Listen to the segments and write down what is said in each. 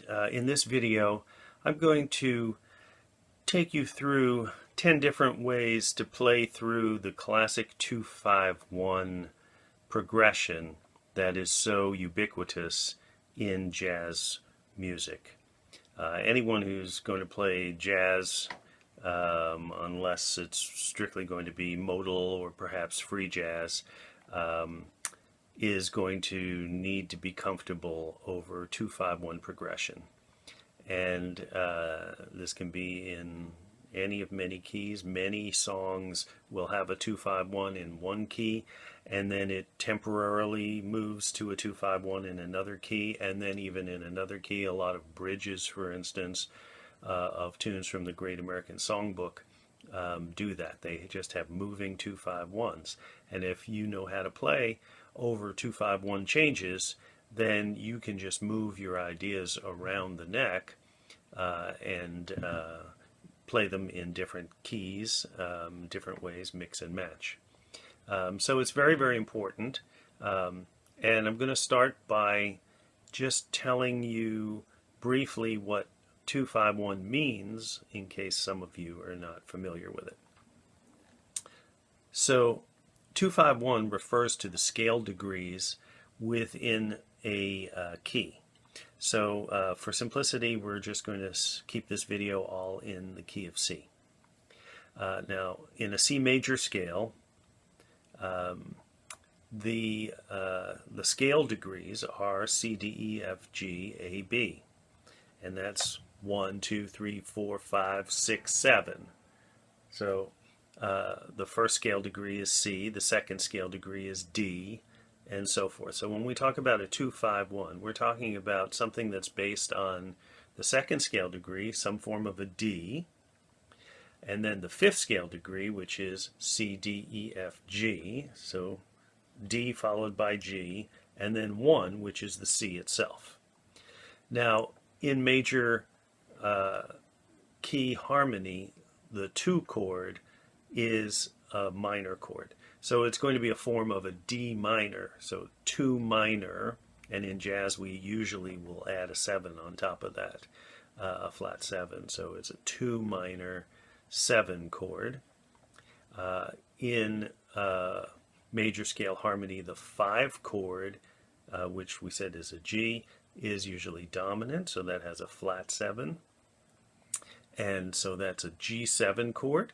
and in this video I'm going to take you through 10 different ways to play through the classic 2-5-1 progression that is so ubiquitous in jazz music. Anyone who's going to play jazz, unless it's strictly going to be modal or perhaps free jazz, is going to need to be comfortable over 2-5-1 progression. And this can be in any of many keys. Many songs will have a 2-5-1 in one key, and then it temporarily moves to a 2-5-1 in another key, and then even in another key. A lot of bridges, for instance, of tunes from the Great American Songbook do that. They just have moving 2-5-1s. And if you know how to play over 2-5-1 changes, then you can just move your ideas around the neck and play them in different keys, different ways, mix and match. So it's very, very important. And I'm going to start by just telling you briefly what 2-5-1 means, in case some of you are not familiar with it. So 2-5-1 refers to the scale degrees within a key. So for simplicity, we're just going to keep this video all in the key of C. Now, in a C major scale, the scale degrees are C, D, E, F, G, A, B. And that's 1, 2, 3, 4, 5, 6, 7. So the first scale degree is C, the second scale degree is D, and so forth. So when we talk about a 2-5-1, we're talking about something that's based on the second scale degree, some form of a D, and then the fifth scale degree, which is C, D, E, F, G, so D followed by G, and then 1, which is the C itself. Now, in major key harmony, the 2 chord is a minor chord. So it's going to be a form of a D minor, so 2 minor, and in jazz we usually will add a 7 on top of that, a flat 7. So it's a 2 minor 7 chord. In major scale harmony, the 5 chord, which we said is a G, is usually dominant, so that has a flat 7. And so that's a G7 chord.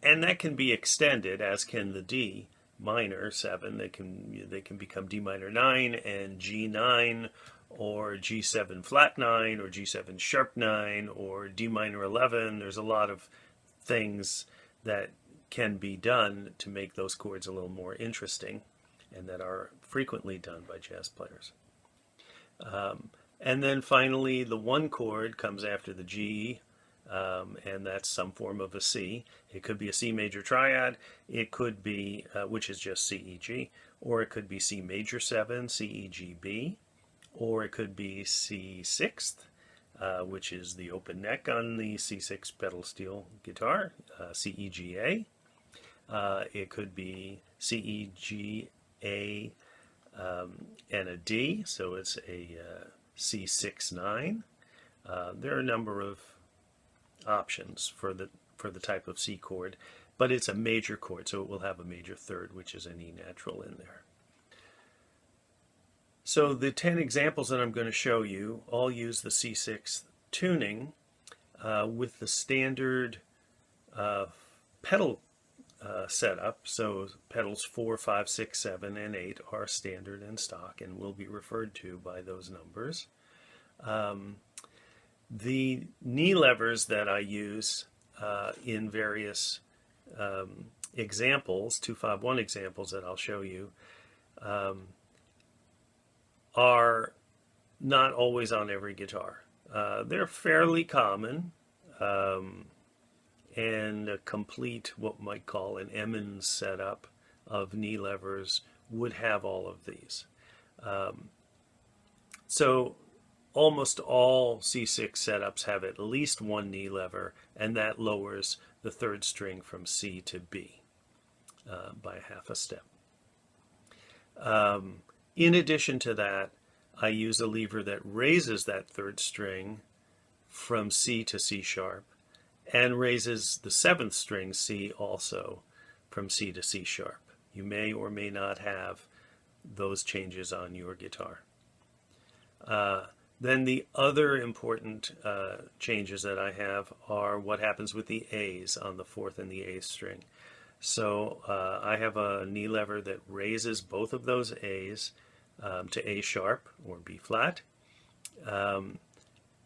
And that can be extended, as can the D minor 7. They can become D minor 9 and G9, or G7 flat 9, or G7 sharp 9, or D minor 11. There's a lot of things that can be done to make those chords a little more interesting, and that are frequently done by jazz players. And then finally, the 1 chord comes after the G, and that's some form of a C. It could be a C major triad, it could be, which is just C, E, G, or it could be C major 7, C, E, G, B, or it could be C sixth, which is the open neck on the C6 pedal steel guitar, C, E, G, A. It could be C, E, G, A, and a D, so it's a C6-9. There are a number of options for the type of C chord, but it's a major chord, so it will have a major third, which is an E natural in there. So the 10 examples that I'm going to show you all use the C6 tuning with the standard pedal setup. So pedals 4, 5, 6, 7, and 8 are standard and stock and will be referred to by those numbers. The knee levers that I use in various examples, 2-5-1 examples that I'll show you, are not always on every guitar. They're fairly common, and a complete, what we might call an Emmons setup of knee levers would have all of these. So almost all C6 setups have at least one knee lever, and that lowers the third string from C to B by half a step. In addition to that, I use a lever that raises that third string from C to C sharp and raises the seventh string C also from C to C sharp. You may or may not have those changes on your guitar. Then the other important changes that I have are what happens with the A's on the fourth and the eighth string. So I have a knee lever that raises both of those A's to A sharp or B flat.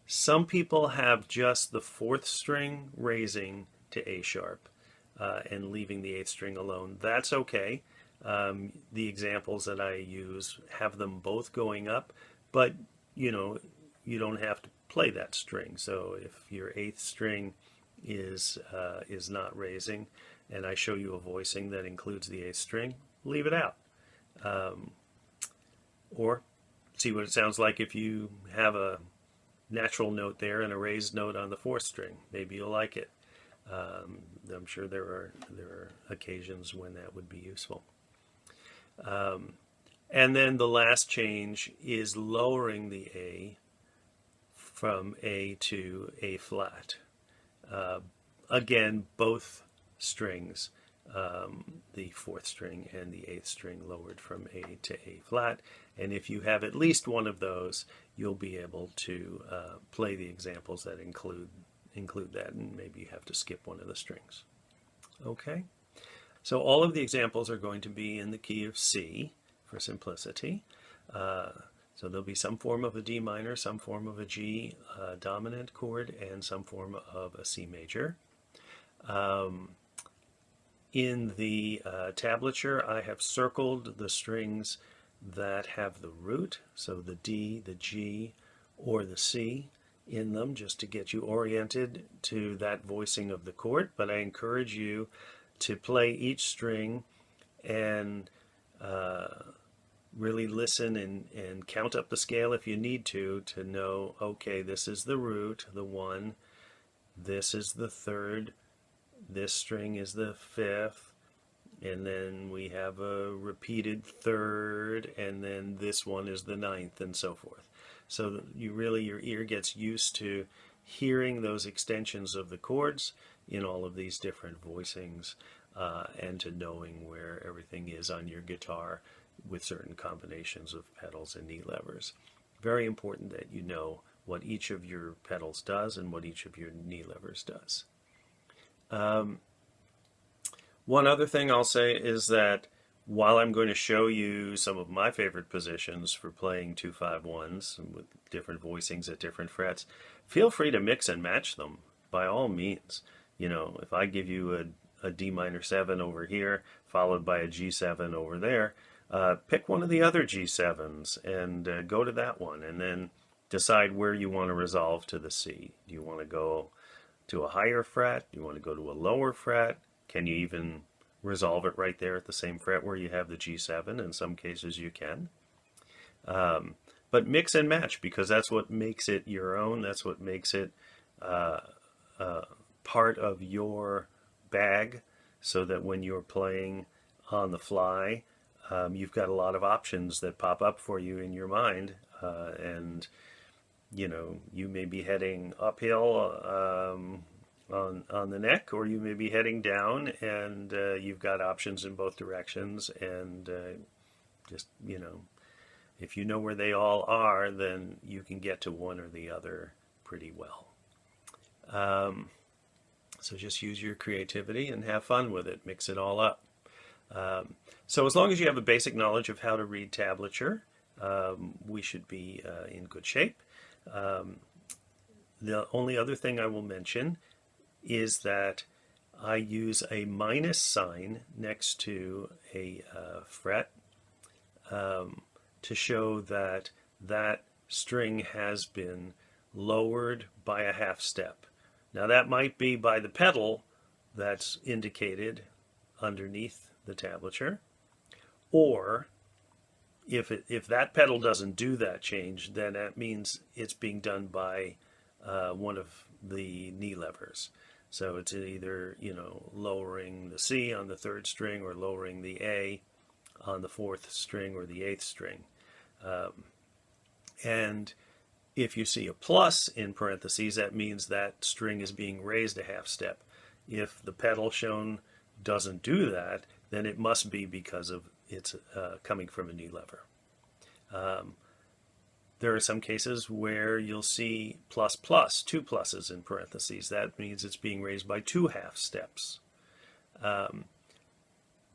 Some people have just the fourth string raising to A sharp and leaving the eighth string alone. That's okay. The examples that I use have them both going up, but you know, you don't have to play that string. So if your eighth string is not raising, and I show you a voicing that includes the eighth string, leave it out. Or see what it sounds like if you have a natural note there and a raised note on the fourth string. Maybe you'll like it. I'm sure there are occasions when that would be useful. And then the last change is lowering the A from A to A flat. Again, both strings, the fourth string and the eighth string, lowered from A to A flat. And if you have at least one of those, you'll be able to play the examples that include that, and maybe you have to skip one of the strings. Okay, so all of the examples are going to be in the key of C for simplicity. So there'll be some form of a D minor, some form of a G dominant chord, and some form of a C major. In the tablature, I have circled the strings that have the root, so the D, the G, or the C in them, just to get you oriented to that voicing of the chord. But I encourage you to play each string and really listen and count up the scale if you need to know, okay, this is the root, the one, this is the third, this string is the fifth, and then we have a repeated third, and then this one is the ninth, and so forth. So your ear gets used to hearing those extensions of the chords in all of these different voicings, and to knowing where everything is on your guitar with certain combinations of pedals and knee levers. Very important that you know what each of your pedals does and what each of your knee levers does. One other thing I'll say is that while I'm going to show you some of my favorite positions for playing 2-5-1s with different voicings at different frets, feel free to mix and match them by all means. You know, if I give you a D minor 7 over here followed by a G7 over there, pick one of the other G7s and go to that one, and then decide where you want to resolve to the C. Do you want to go to a higher fret? Do you want to go to a lower fret? Can you even resolve it right there at the same fret where you have the G7? In some cases you can. But mix and match, because that's what makes it your own. That's what makes it part of your bag, so that when you're playing on the fly, you've got a lot of options that pop up for you in your mind, and you know, you may be heading uphill on the neck, or you may be heading down, and you've got options in both directions, and just, you know, if you know where they all are, then you can get to one or the other pretty well. So just use your creativity and have fun with it. Mix it all up. So as long as you have a basic knowledge of how to read tablature, we should be in good shape. The only other thing I will mention is that I use a minus sign next to a fret to show that that string has been lowered by a half step. Now that might be by the pedal that's indicated underneath the tablature, or if that pedal doesn't do that change, then that means it's being done by one of the knee levers. So it's either, you know, lowering the C on the third string, or lowering the A on the fourth string or the eighth string. And if you see a plus in parentheses, that means that string is being raised a half step. If the pedal shown doesn't do that, then it must be because of it's coming from an E lever. There are some cases where you'll see plus plus, two pluses in parentheses. That means it's being raised by two half steps.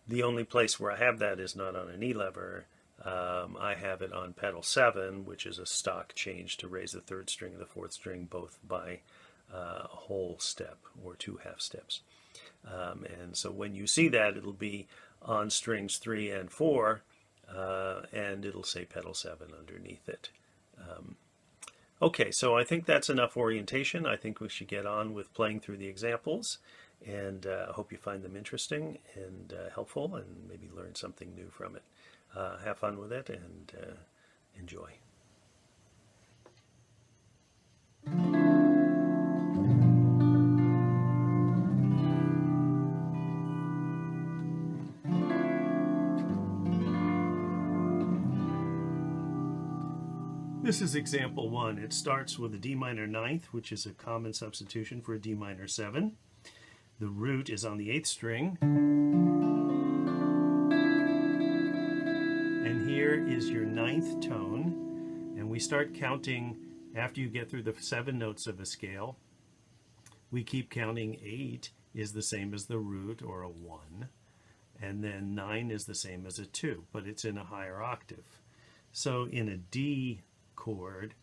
The only place where I have that is not on an E lever. I have it on pedal 7, which is a stock change to raise the third string and the fourth string both by a whole step or two half steps. And so when you see that, it'll be on strings 3 and 4, and it'll say pedal 7 underneath it. Okay, so I think that's enough orientation. I think we should get on with playing through the examples, and I hope you find them interesting and helpful, and maybe learn something new from it. Have fun with it and enjoy. This is example 1. It starts with a D minor ninth, which is a common substitution for a D minor 7. The root is on the 8th string. And here is your 9th tone. And we start counting after you get through the 7 notes of a scale. We keep counting. 8 is the same as the root, or a 1. And then 9 is the same as a 2, but it's in a higher octave. So in a D chord,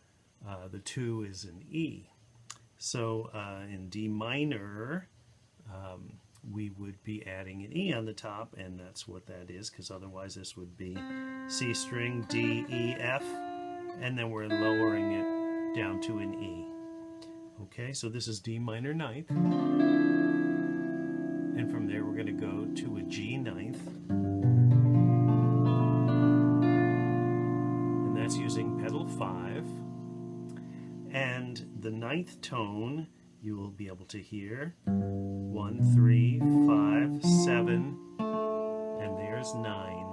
the 2 is an E. So in D minor, we would be adding an E on the top, and that's what that is, because otherwise this would be C string, D, E, F, and then we're lowering it down to an E. Okay, so this is D minor ninth, and from there we're going to go to a G ninth, and that's using pedal 5, and the 9th tone you will be able to hear 1, 3, 5, 7, and there's 9.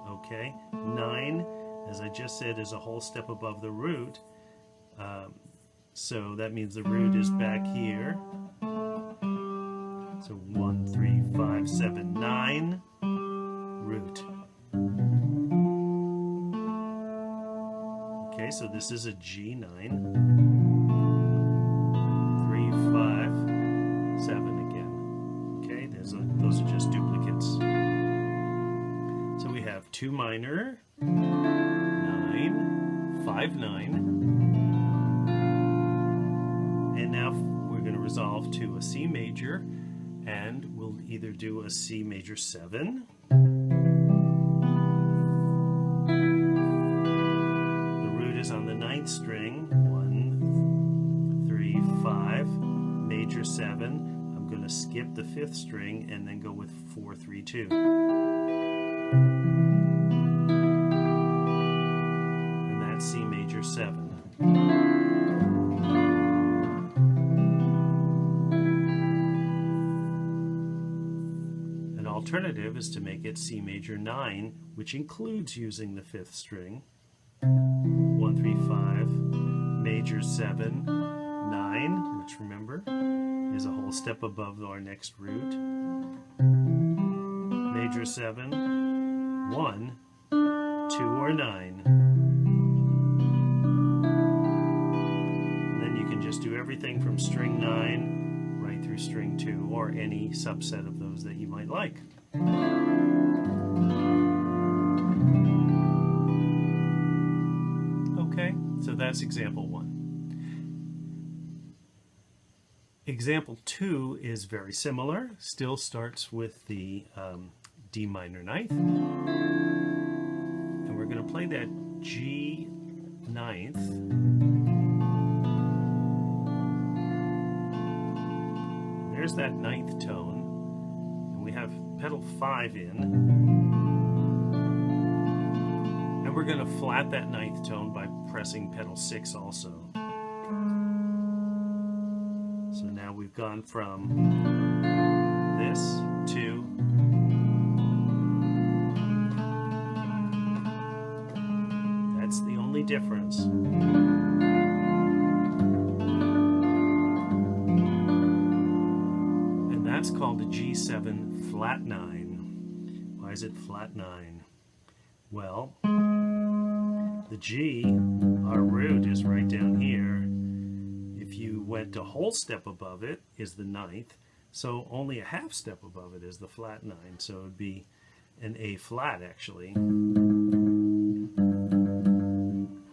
Okay, 9, as I just said, is a whole step above the root, so that means the root is back here. So 1, 3, 5, 7, 9, root. Okay, so this is a G9. 7 again. Okay, those are just duplicates. So we have 2 minor, 9, 5, 9, and now we're going to resolve to a C major, and we'll either do a C major 7, the root is on the 9th string, 1, 3, 5, major 7. I'm going to skip the 5th string and then go with 4, 3, 2. And that's C major 7. An alternative is to make it C major 9, which includes using the 5th string. 1, 3, 5, major 7, 9, which remember is a whole step above our next root. Major 7, 1, 2, or 9. And then you can just do everything from string 9 right through string 2, or any subset of those that you might like. Okay, so that's example 1. Example 2 is very similar, still starts with the D minor ninth, and we're going to play that G ninth, there's that 9th tone, and we have pedal 5 in, and we're going to flat that 9th tone by pressing pedal 6 also. So now we've gone from this to that's the only difference. And that's called a G7 flat 9. Why is it flat 9? Well, the G, our root, is right down here. If you went a whole step above it, is the 9th. So only a half step above it is the flat 9. So it would be an A flat, actually.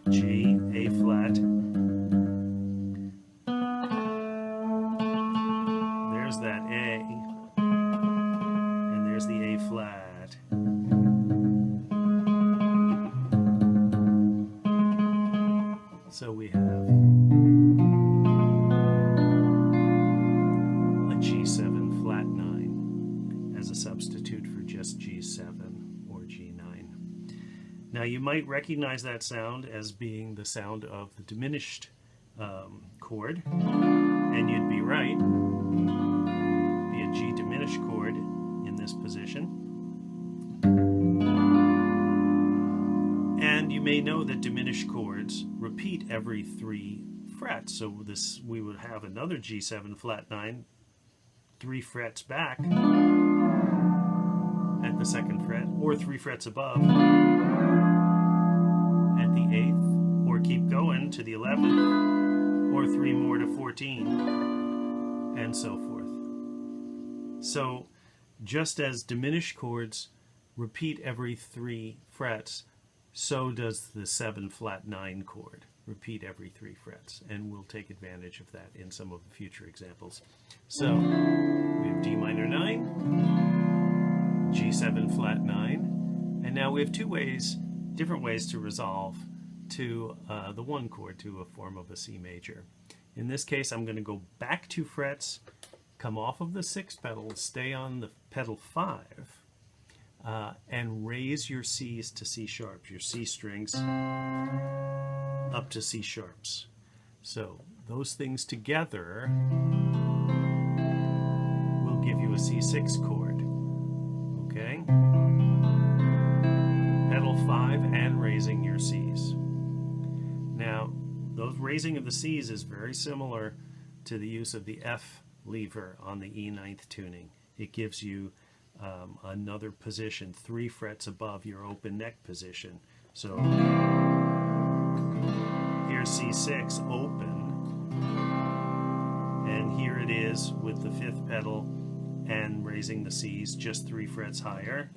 G, A flat. There's that A. And there's the A flat. So we have a G7 flat 9 as a substitute for just G7 or G9. Now you might recognize that sound as being the sound of the diminished chord, and you'd be right. Be a G diminished chord in this position. And you may know that diminished chords repeat every 3 frets. So this, we would have another G7 flat 9, 3 frets back at the 2nd fret, or 3 frets above at the 8th, or keep going to the 11th, or 3 more to 14, and so forth. So just as diminished chords repeat every 3 frets, so does the 7 flat 9 chord repeat every 3 frets, and we'll take advantage of that in some of the future examples. So we have D minor 9, G7 flat 9, and now we have different ways to resolve to the 1 chord, to a form of a C major. In this case, I'm going to go back 2 frets, come off of the 6th pedal, stay on the pedal 5, and raise your C's to C sharps, your C strings up to C sharps. So those things together will give you a C6 chord. Okay? Pedal 5 and raising your C's. Now, those raising of the C's is very similar to the use of the F lever on the E9th tuning. It gives you another position 3 frets above your open neck position. So here's C6 open, and here it is with the 5th pedal and raising the C's just 3 frets higher.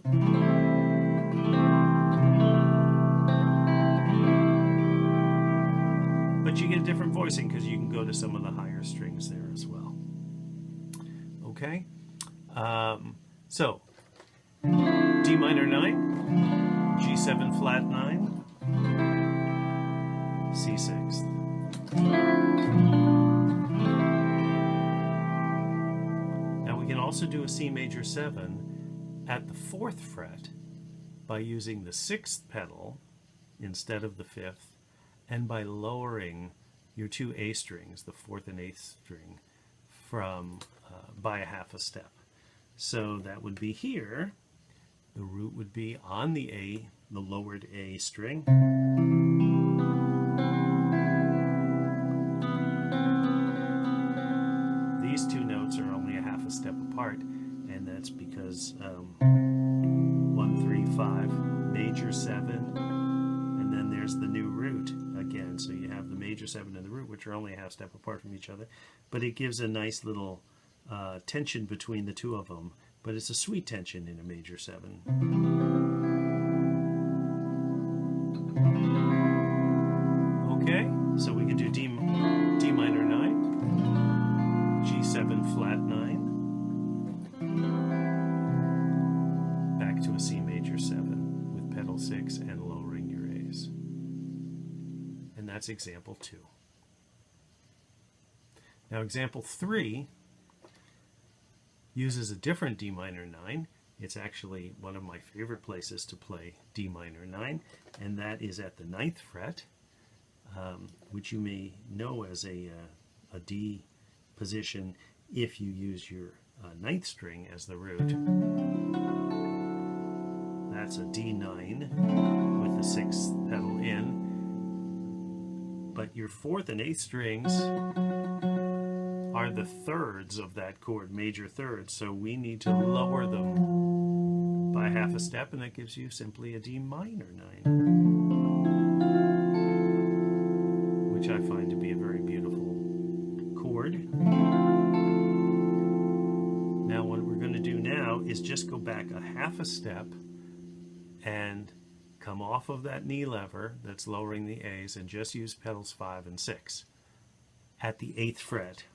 But you get a different voicing because you can go to some of the higher strings there as well. Okay? So, D minor 9, G7 flat 9, C6. Now we can also do a C major 7 at the 4th fret by using the 6th pedal instead of the 5th, and by lowering your 2 A strings, the 4th and 8th string, from by a half a step. So that would be here. The root would be on the A, the lowered A string. These 2 notes are only a half a step apart, and that's because 1, 3, 5, major 7, and then there's the new root again. So you have the major 7 and the root, which are only a half step apart from each other, but it gives a nice little tension between the 2 of them, but it's a sweet tension in a major 7. Okay, so we can do D minor 9, G7 flat 9, back to a C major 7 with pedal 6 and lowering your A's. And that's example 2. Now example 3 uses a different D minor 9. It's actually one of my favorite places to play D minor 9, and that is at the 9th fret, which you may know as a D position if you use your 9th string as the root. That's a D9 with the 6th pedal in. but your fourth and eighth strings are the thirds of that chord, major thirds, so we need to lower them by half a step, and that gives you simply a D minor 9, which I find to be a very beautiful chord. Now what we're going to do now is just go back a half a step and come off of that knee lever that's lowering the A's and just use pedals 5 and 6 at the 8th fret.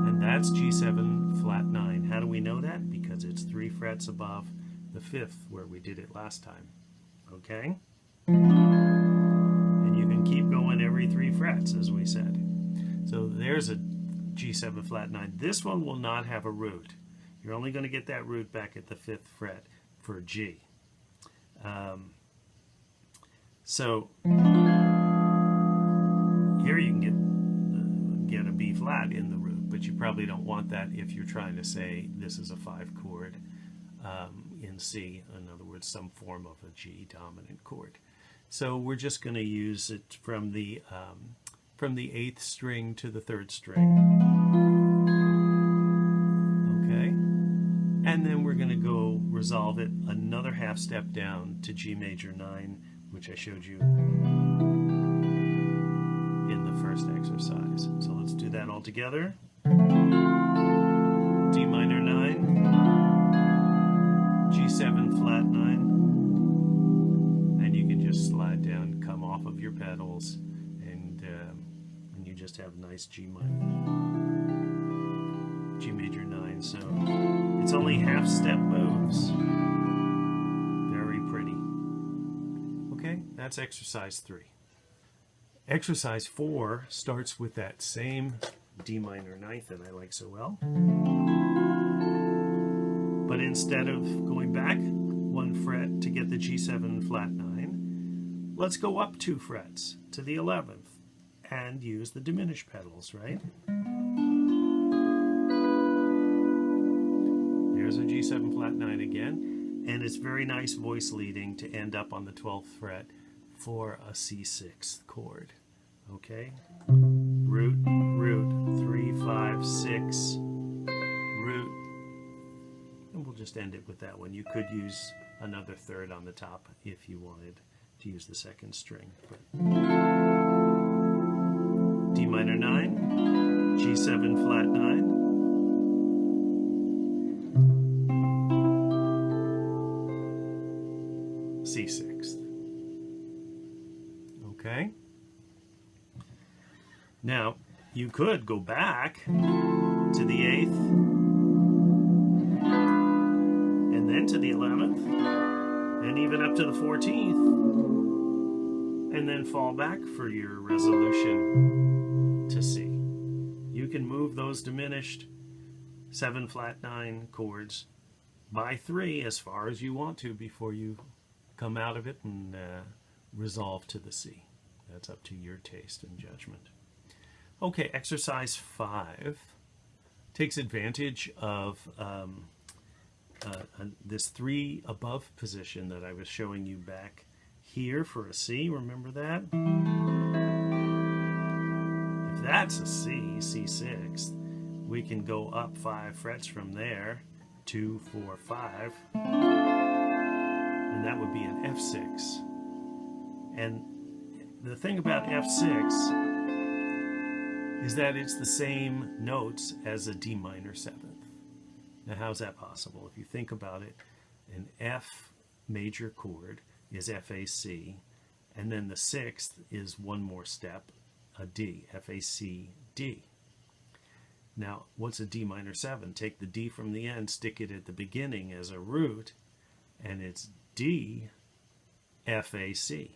And that's G7 flat 9. How do we know that? Because it's 3 frets above the 5th where we did it last time. Okay? And you can keep going every 3 frets, as we said. So there's a G7 flat 9. This one will not have a root. You're only going to get that root back at the 5th fret for G. So here you can get a B flat in the root, but you probably don't want that if you're trying to say this is a 5 chord in C. In other words, some form of a G dominant chord. So we're just going to use it from the 8th string to the 3rd string. Okay, and then we're going to go resolve it another half step down to G major 9, which I showed you in the first exercise. So let's do that all together. D minor 9, G7 flat 9, and you can just slide down, come off of your pedals, and you just have nice G major 9. So it's only half step moves. Very pretty. Okay, that's exercise 3. Exercise 4 starts with that same D minor 9th that I like so well. But instead of going back 1 fret to get the G7 flat 9, let's go up 2 frets to the 11th and use the diminished pedals, right? There's a G7 flat 9 again, and it's very nice voice leading to end up on the 12th fret for a C6 chord. Okay? Root, root, 3, 5, 6, root, and we'll just end it with that one. You could use another third on the top if you wanted to use the 2nd string. But D minor 9, G7 flat 9, C6. Okay? Now, you could go back to the 8th and then to the 11th and even up to the 14th and then fall back for your resolution to C. You can move those diminished 7 flat 9 chords by 3 as far as you want to before you come out of it and resolve to the C. That's up to your taste and judgment. Okay, exercise 5 takes advantage of this 3 above position that I was showing you back here for a C. Remember that? If that's a C, C6, we can go up 5 frets from there, 2, 4, 5, and that would be an F6. And the thing about F6 is that it's the same notes as a D minor 7th. Now how's that possible? If you think about it, an F major chord is FAC, and then the 6th is one more step, a D, FAC, D. Now what's a D minor 7? Take the D from the end, stick it at the beginning as a root, and it's D, FAC,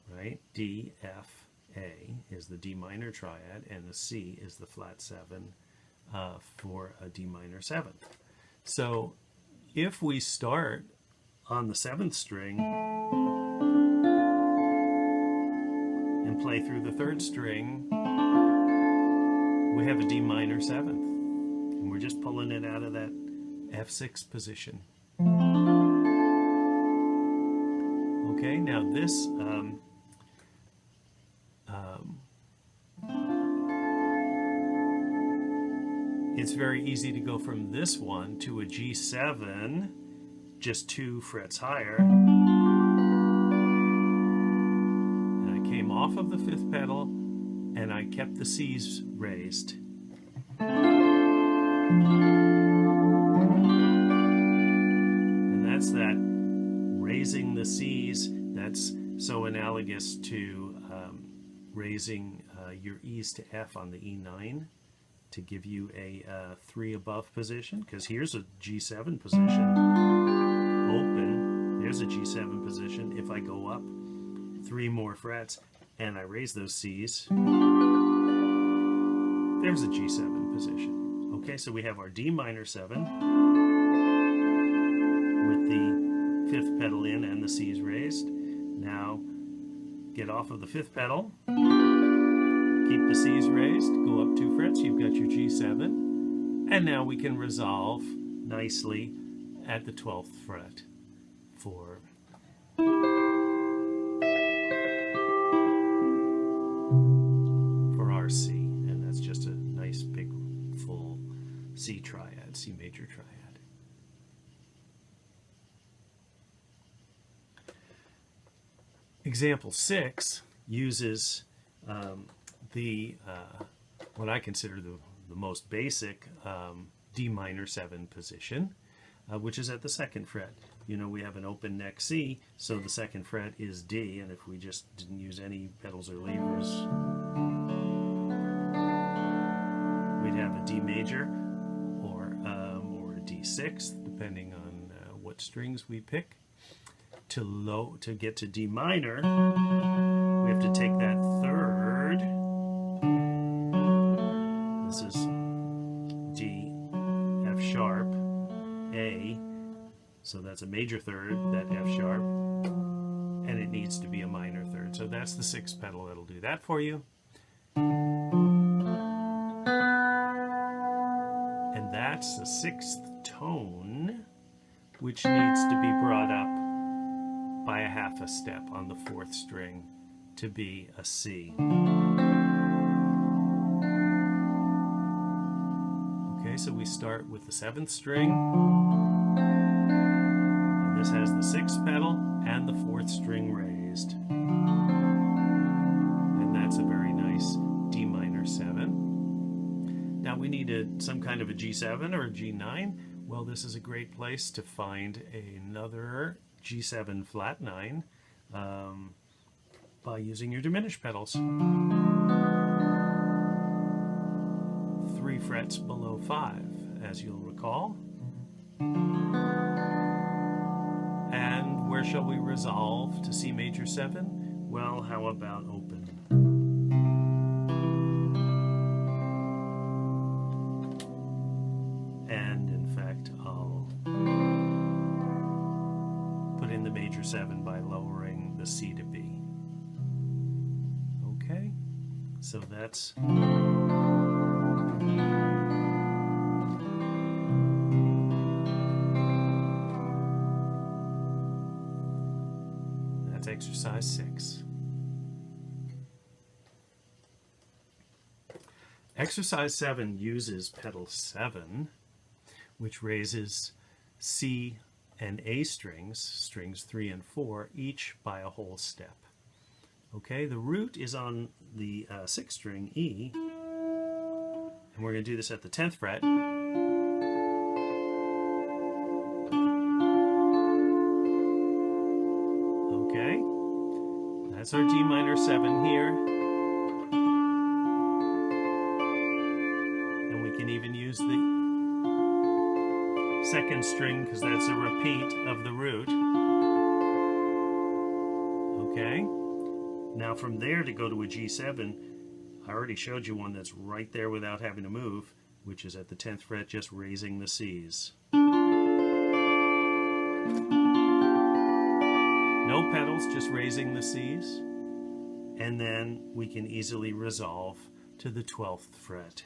right? D, F, A is the D minor triad, and the C is the flat 7 for a D minor 7th. So if we start on the 7th string and play through the 3rd string, we have a D minor 7th, and we're just pulling it out of that F6 position. Okay, now this it's very easy to go from this one to a G7, just 2 frets higher. And I came off of the 5th pedal and I kept the C's raised. And that's that raising the C's. That's so analogous to raising your E's to F on the E9 to give you a 3 above position, because here's a G7 position, open, there's a G7 position. If I go up 3 more frets and I raise those C's, there's a G7 position. Okay, so we have our D minor 7 with the 5th pedal in and the C's raised. Now get off of the 5th pedal, keep the C's raised, go up 2 frets, you've got your G7, and now we can resolve nicely at the 12th fret for our C, and that's just a nice big full C triad, C major triad. Example 6 uses what I consider the most basic D minor 7 position, which is at the 2nd fret. You know, we have an open neck C, so the 2nd fret is D, and if we just didn't use any pedals or levers, we'd have a D major or a D6, depending on what strings we pick. To get to D minor, we have to take that 3rd. This is D, F sharp, A, so that's a major 3rd, that F sharp, and it needs to be a minor 3rd. So that's the 6th pedal that'll do that for you. And that's the 6th tone, which needs to be brought up by a half a step on the 4th string to be a C. Okay, so we start with the 7th string, and this has the 6th pedal and the 4th string raised. And that's a very nice D minor 7. Now we need some kind of a G7 or a G9. Well, this is a great place to find another G7 flat 9 by using your diminished pedals. 3 frets below 5, as you'll recall. And where shall we resolve to C major 7? Well, how about open? And in fact, I'll put in the major 7 by lowering the C to B. Okay, so that's exercise 6. Exercise 7 uses pedal 7, which raises C and A strings, strings 3 and 4, each by a whole step. Okay, the root is on the 6th string, E, and we're going to do this at the 10th fret. Okay, that's our D minor 7 here. And we can even use the 2nd string because that's a repeat of the root. Okay, now from there to go to a G7, I already showed you one that's right there without having to move, which is at the 10th fret, just raising the C's. No pedals, just raising the C's. And then we can easily resolve to the 12th fret.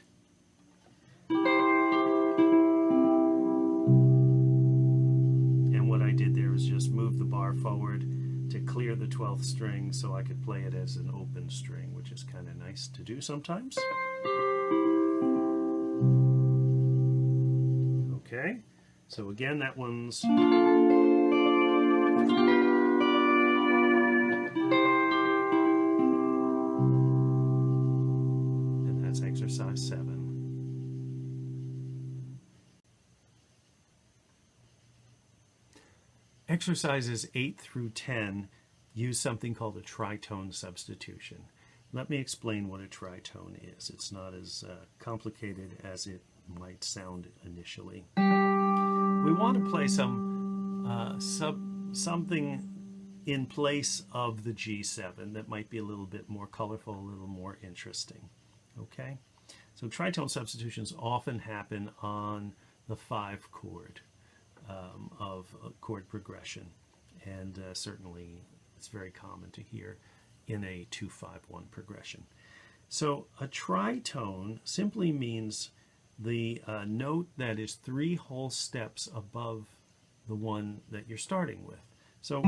And what I did there is just move the bar forward to clear the 12th string so I could play it as an open string, which is kind of nice to do sometimes. So again, that one's and that's exercise 7. Exercises 8 through 10 use something called a tritone substitution. Let me explain what a tritone is. It's not as complicated as it might sound initially. We want to play something in place of the G7 that might be a little bit more colorful, a little more interesting. Okay? So tritone substitutions often happen on the 5 chord of chord progression, and certainly it's very common to hear in a 2-5-1 progression. So a tritone simply means the note that is 3 whole steps above the one that you're starting with. So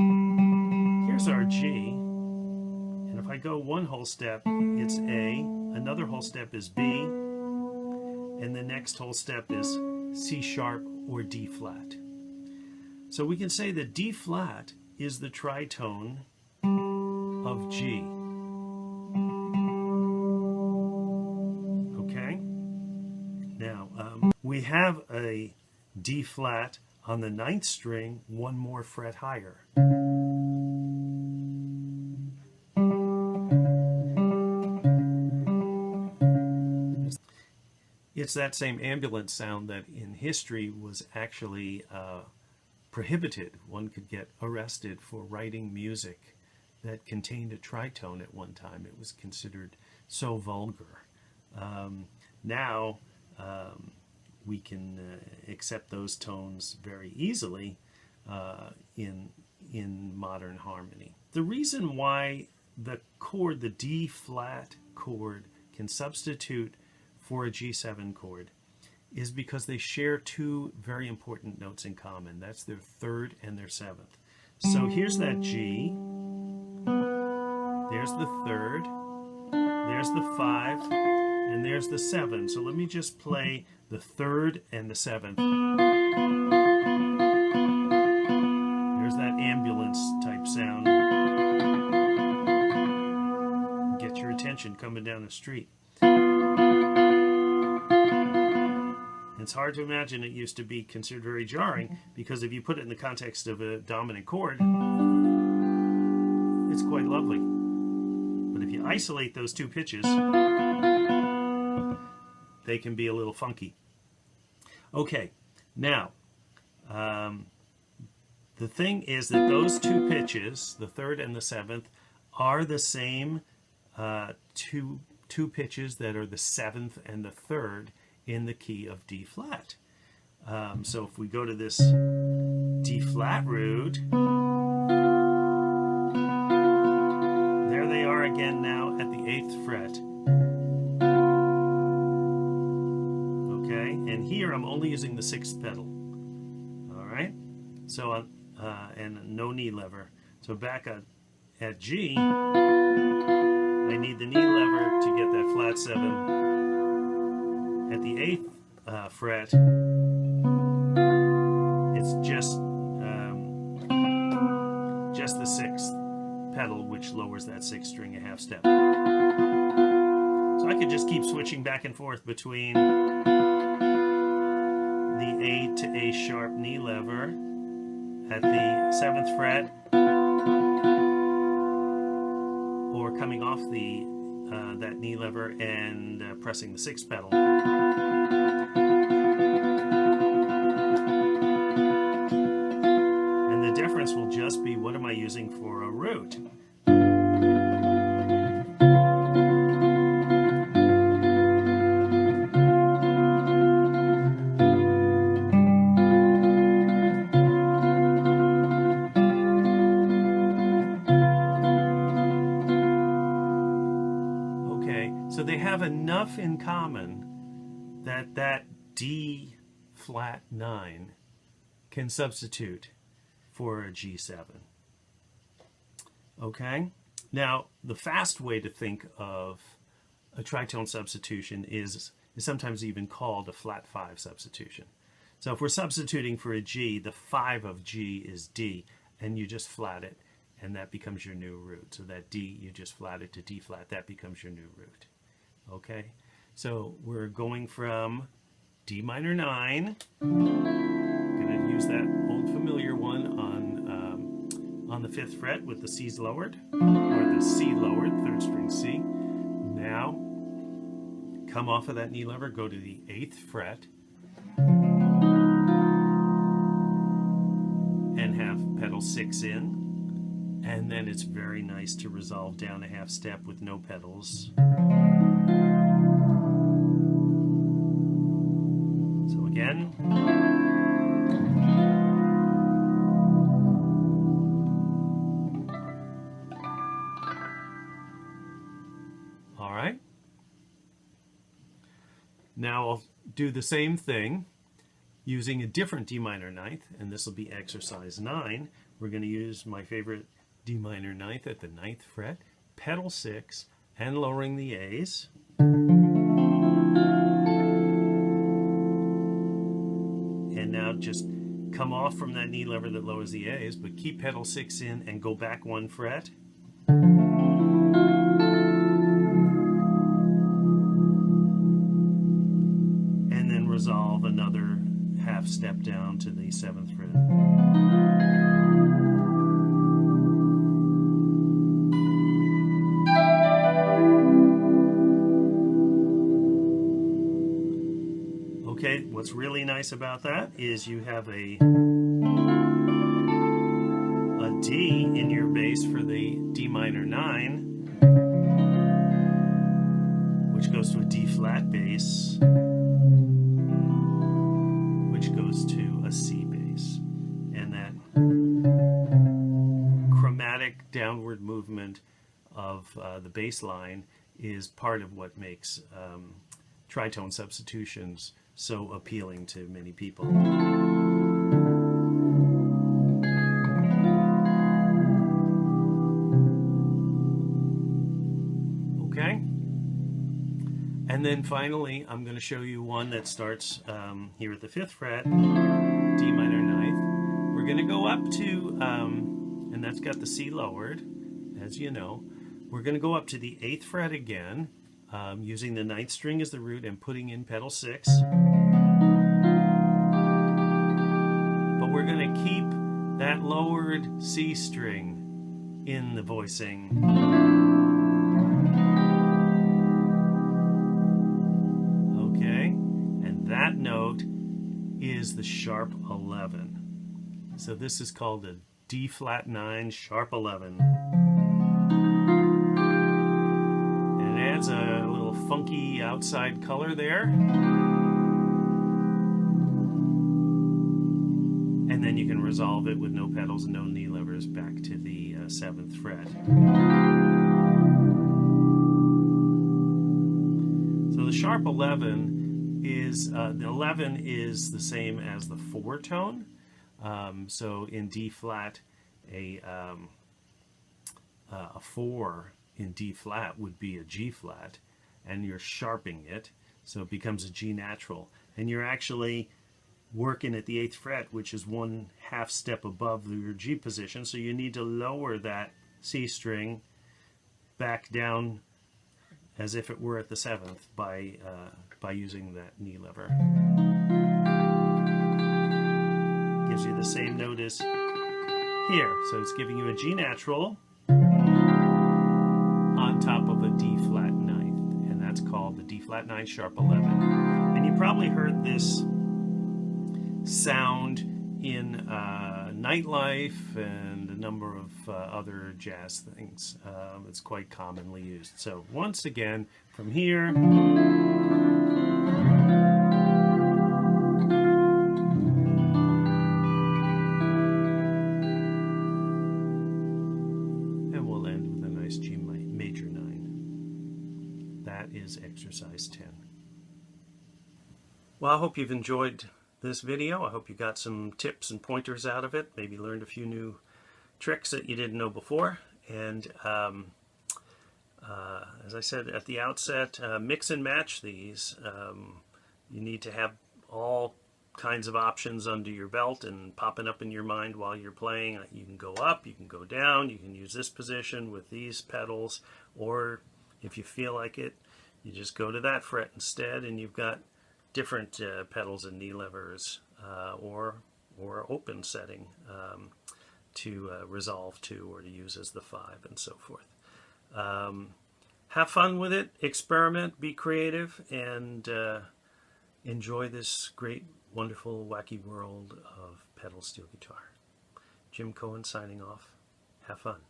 here's our G, and if I go 1 whole step, it's A, another whole step is B, and the next whole step is C sharp or D flat. So we can say that D flat is the tritone of G. Okay? Now, we have a D flat on the 9th string, 1 more fret higher. It's that same ambulance sound that in history was actually prohibited. One could get arrested for writing music that contained a tritone at one time. It was considered so vulgar. Now we can accept those tones very easily in modern harmony. The reason why the chord, the D flat chord, can substitute for a G7 chord is because they share 2 very important notes in common. That's their 3rd and their 7th. So here's that G, there's the 3rd, there's the 5, and there's the 7. So let me just play the 3rd and the 7th. There's that ambulance type sound. Get your attention coming down the street. It's hard to imagine it used to be considered very jarring, because if you put it in the context of a dominant chord, it's quite lovely. But if you isolate those 2 pitches, they can be a little funky. Okay, now, the thing is that those 2 pitches, the 3rd and the 7th, are the same two pitches that are the 7th and the 3rd in the key of D flat. So if we go to this D flat root, there they are again now at the 8th fret. Okay, and here I'm only using the 6th pedal. All right, so and no knee lever. So back at G, I need the knee lever to get that flat 7. At the 8th fret, it's just the 6th pedal, which lowers that 6th string a half step. So I could just keep switching back and forth between the A to A sharp knee lever at the 7th fret, or coming off the that knee lever and pressing the 6th pedal. And the difference will just be, what am I using for a root? So they have enough in common that that D flat 9 can substitute for a G7. Okay? Now, the fast way to think of a tritone substitution is sometimes even called a flat 5 substitution. So if we're substituting for a G, the 5 of G is D, and you just flat it, and that becomes your new root. So that D, you just flat it to D flat, that becomes your new root. Okay? So we're going from D minor 9. Going to use that old familiar one on the 5th fret with the C's lowered, or the C lowered, 3rd string C. Now, come off of that knee lever, go to the 8th fret, and have pedal 6 in, and then it's very nice to resolve down a half step with no pedals. So again. All right. Now I'll do the same thing using a different D minor 9th, and this will be exercise 9. We're going to use my favorite D minor 9th at the 9th fret, pedal 6, and lowering the A's. And now just come off from that knee lever that lowers the A's, but keep pedal 6 in and go back 1 fret. And then resolve another half step down to the 7th fret. Okay, what's really nice about that is you have a D in your bass for the D minor 9, which goes to a D flat bass, which goes to a C bass. And that chromatic downward movement of the bass line is part of what makes tritone substitutions so appealing to many people. Okay? And then finally, I'm going to show you one that starts here at the 5th fret, D minor 9th. We're going to go up to, and that's got the C lowered, as you know. We're going to go up to the 8th fret again, using the 9th string as the root and putting in pedal 6. But we're going to keep that lowered C string in the voicing. Okay, and that note is the sharp 11. So this is called a D flat 9 sharp 11. And it adds a little funky outside color there. And then you can resolve it with no pedals and no knee levers back to the 7th fret. So the sharp 11 is, the 11 is the same as the 4 tone. So in D flat, a 4 in D flat would be a G flat, and you're sharping it, so it becomes a G natural. And you're actually working at the 8th fret, which is 1/2 step above your G position, so you need to lower that C string back down as if it were at the 7th by using that knee lever. Gives you the same note as here, so it's giving you a G natural on top of a D flat 9th, and that's called the D flat 9 sharp 11. And you probably heard this sound in nightlife and a number of other jazz things. It's quite commonly used. So once again, from here, and we'll end with a nice G major 9. That is exercise 10. Well, I hope you've enjoyed this video. I hope you got some tips and pointers out of it, maybe learned a few new tricks that you didn't know before. And as I said at the outset, mix and match these. You need to have all kinds of options under your belt and popping up in your mind while you're playing. You can go up, you can go down, you can use this position with these pedals, or if you feel like it, you just go to that fret instead, and you've got different pedals and knee levers, or open setting to resolve to, or to use as the 5, and so forth. Have fun with it, experiment, be creative, and enjoy this great, wonderful, wacky world of pedal steel guitar. Jim Cohen signing off. Have fun.